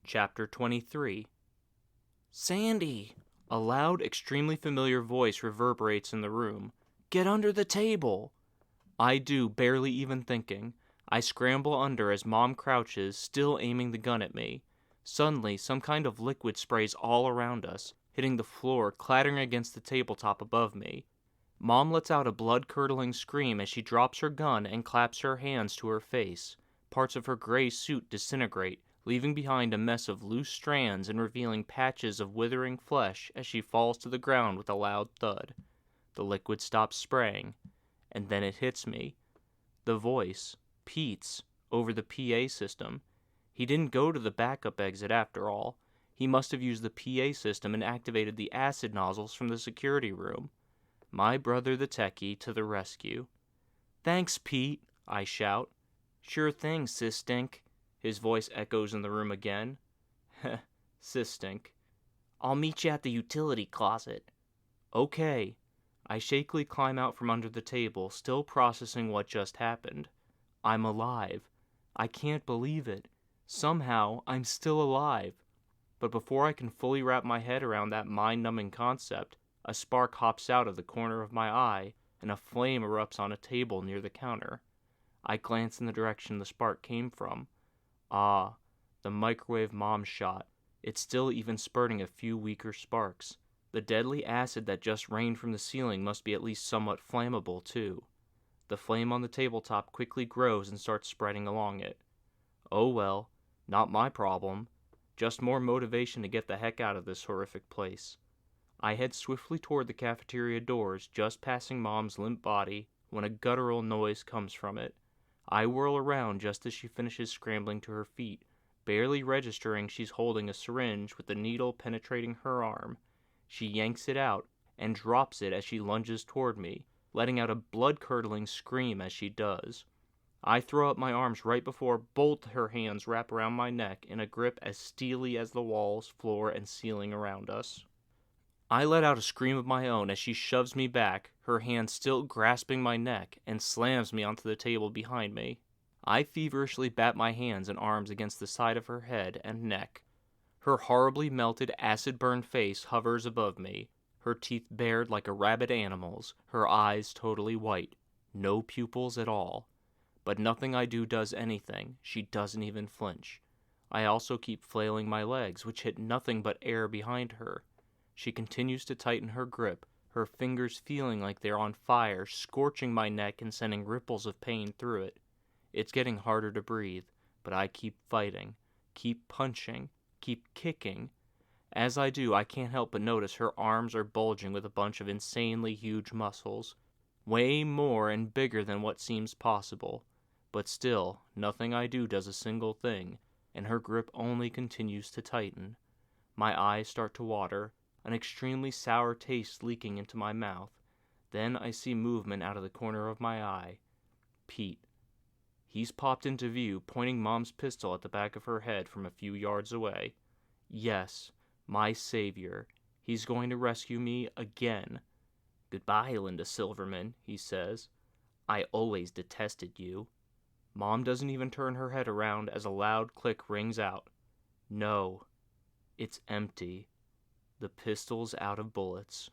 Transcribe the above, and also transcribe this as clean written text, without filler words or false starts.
Chapter 23. Sandy! A loud, extremely familiar voice reverberates in the room. Get under the table! I do, barely even thinking. I scramble under as Mom crouches, still aiming the gun at me. Suddenly, some kind of liquid sprays all around us, hitting the floor, clattering against the tabletop above me. Mom lets out a blood-curdling scream as she drops her gun and claps her hands to her face. Parts of her gray suit disintegrate, leaving behind a mess of loose strands and revealing patches of withering flesh as she falls to the ground with a loud thud. The liquid stops spraying, and then it hits me. The voice, Pete's, over the PA system. He didn't go to the backup exit after all. He must have used the PA system and activated the acid nozzles from the security room. My brother the techie to the rescue. Thanks, Pete, I shout. Sure thing, Sis Stink. His voice echoes in the room again. Heh, Sis Stink. I'll meet you at the utility closet. Okay. I shakily climb out from under the table, still processing what just happened. I'm alive. I can't believe it. Somehow, I'm still alive. But before I can fully wrap my head around that mind-numbing concept, a spark hops out of the corner of my eye, and a flame erupts on a table near the counter. I glance in the direction the spark came from. Ah, the microwave Mom shot. It's still even spurting a few weaker sparks. The deadly acid that just rained from the ceiling must be at least somewhat flammable, too. The flame on the tabletop quickly grows and starts spreading along it. Oh well, not my problem. Just more motivation to get the heck out of this horrific place. I head swiftly toward the cafeteria doors, just passing Mom's limp body, when a guttural noise comes from it. I whirl around just as she finishes scrambling to her feet, barely registering she's holding a syringe with the needle penetrating her arm. She yanks it out and drops it as she lunges toward me, letting out a blood-curdling scream as she does. I throw up my arms right before both her hands wrap around my neck in a grip as steely as the walls, floor, and ceiling around us. I let out a scream of my own as she shoves me back, her hand still grasping my neck, and slams me onto the table behind me. I feverishly bat my hands and arms against the side of her head and neck. Her horribly melted, acid-burned face hovers above me, her teeth bared like a rabid animal's, her eyes totally white, no pupils at all. But nothing I do does anything, she doesn't even flinch. I also keep flailing my legs, which hit nothing but air behind her. She continues to tighten her grip, her fingers feeling like they're on fire, scorching my neck and sending ripples of pain through it. It's getting harder to breathe, but I keep fighting, keep punching, keep kicking. As I do, I can't help but notice her arms are bulging with a bunch of insanely huge muscles, way more and bigger than what seems possible. But still, nothing I do does a single thing, and her grip only continues to tighten. My eyes start to water, an extremely sour taste leaking into my mouth. Then I see movement out of the corner of my eye. Pete. He's popped into view, pointing Mom's pistol at the back of her head from a few yards away. Yes, my savior. He's going to rescue me again. Goodbye, Linda Silverman, he says. I always detested you. Mom doesn't even turn her head around as a loud click rings out. No, it's empty. The pistol's out of bullets.